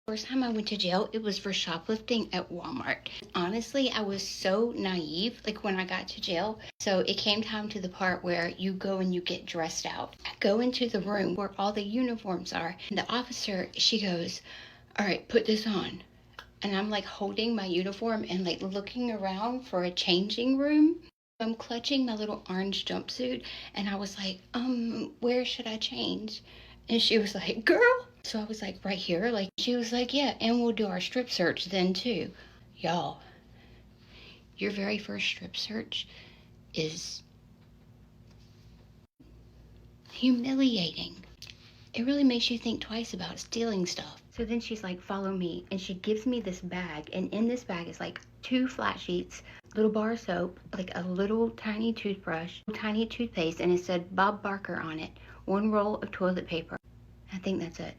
First time I went to jail, it was for shoplifting at Walmart. Honestly, I was so naive, like when I got to jail. So it came time to the part where you go and you get dressed out. I go into the room where all the uniforms are, and the officer, she goes, "All right, put this on." And I'm like holding my uniform and like looking around for a changing room. I'm clutching my little orange jumpsuit, and I was like, where should I change? And she was like, "Girl." So I was like, "Right here." Like, she was like, "Yeah, and we'll do our strip search then too." Y'all, your very first strip search is humiliating. It really makes you think twice about stealing stuff. So then she's like, "Follow me." And she gives me this bag. And in this bag is like 2 flat sheets, little bar of soap, like a little tiny toothbrush, tiny toothpaste, and it said Bob Barker on it. 1 roll of toilet paper. I think that's it.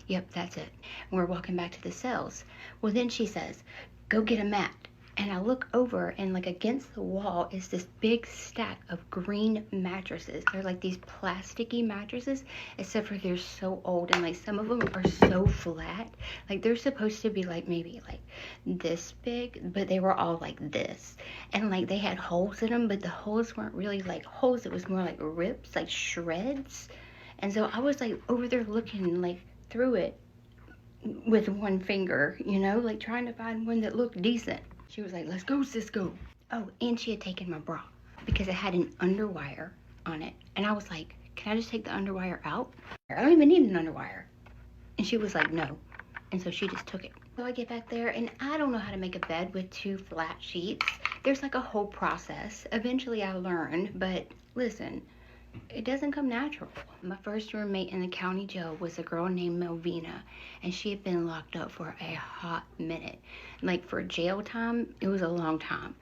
Yep, that's it. And we're walking back to the cells. Well, then she says, "Go get a mat." And I look over, and like against the wall is this big stack of green mattresses. They're like these plasticky mattresses, except for they're so old, and like some of them are so flat. Like they're supposed to be like maybe like this big, but they were all like this. And like they had holes in them, but the holes weren't really like holes. It was more like rips, like shreds. And so I was like over there looking like through it with one finger, like trying to find one that looked decent. She was like, "Let's go, Cisco." Oh, and she had taken my bra because it had an underwire on it. And I was like, "Can I just take the underwire out? I don't even need an underwire." And she was like, "No." And so she just took it. So I get back there, and I don't know how to make a bed with 2 flat sheets. There's like a whole process. Eventually I learned, but listen, it doesn't come natural. My first roommate in the county jail was a girl named Melvina, and she had been locked up for a hot minute. Like for jail time, it was a long time.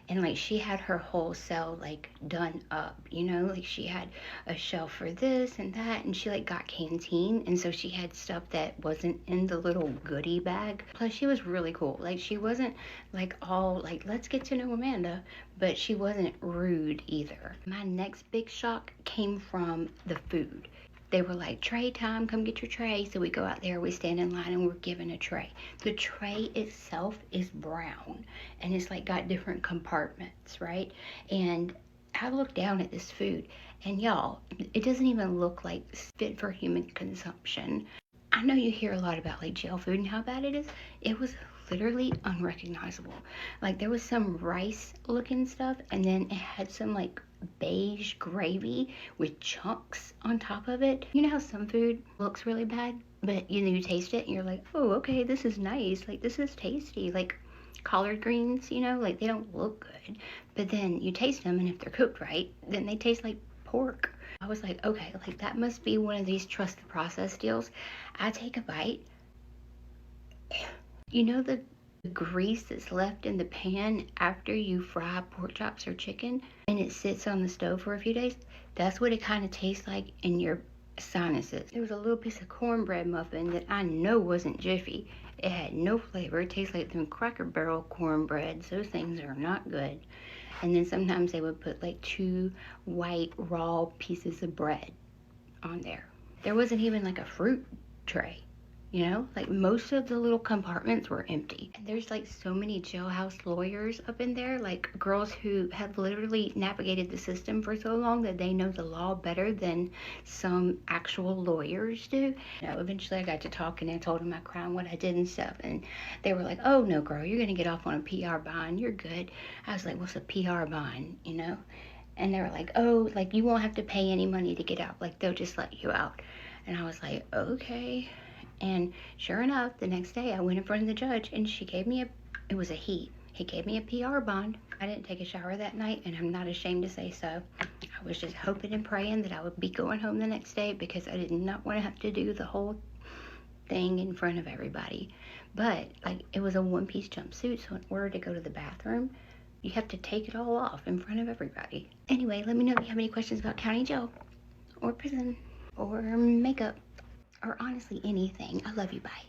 And like she had her whole cell like done up, like she had a shelf for this and that, and she like got canteen, and so she had stuff that wasn't in the little goodie bag. Plus she was really cool. Like she wasn't like all like, "Let's get to know Amanda," but she wasn't rude either. My next big shock came from the food. They were like, "Tray time, come get your tray." So we go out there, we stand in line, and we're given a tray. The tray itself is brown, and it's like got different compartments, right? And I look down at this food, and y'all, it doesn't even look like fit for human consumption. I know you hear a lot about like jail food and how bad it is. It was literally unrecognizable. Like there was some rice looking stuff, and then it had some like beige gravy with chunks on top of it. You know how some food looks really bad, but you taste it and you're like, "Oh, okay, this is nice. Like this is tasty." Like collard greens, like they don't look good, but then you taste them, and if they're cooked right, then they taste like pork. I was like, okay, like that must be one of these trust the process deals. I take a bite. The grease that's left in the pan after you fry pork chops or chicken and it sits on the stove for a few days? That's what it kind of tastes like in your sinuses. There was a little piece of cornbread muffin that I know wasn't Jiffy. It had no flavor. It tastes like them Cracker Barrel cornbreads. Those things are not good. And then sometimes they would put like 2 white raw pieces of bread on there. There wasn't even like a fruit tray. Like most of the little compartments were empty. And there's like so many jailhouse lawyers up in there, like girls who have literally navigated the system for so long that they know the law better than some actual lawyers do. Eventually I got to talking, and I told them my crime, what I did and stuff, and they were like, "Oh no, girl, you're gonna get off on a PR bond, you're good." I was like, "What's a PR bond?" And they were like, "Oh, like you won't have to pay any money to get out, like they'll just let you out." And I was like, "Okay." And sure enough, the next day I went in front of the judge, and it was a he gave me a PR bond. I didn't take a shower that night, and I'm not ashamed to say so. I was just hoping and praying that I would be going home the next day, because I did not want to have to do the whole thing in front of everybody. But like it was a 1-piece jumpsuit, so in order to go to the bathroom, you have to take it all off in front of everybody. Anyway, let me know if you have any questions about county jail or prison or makeup or honestly anything. I love you. Bye.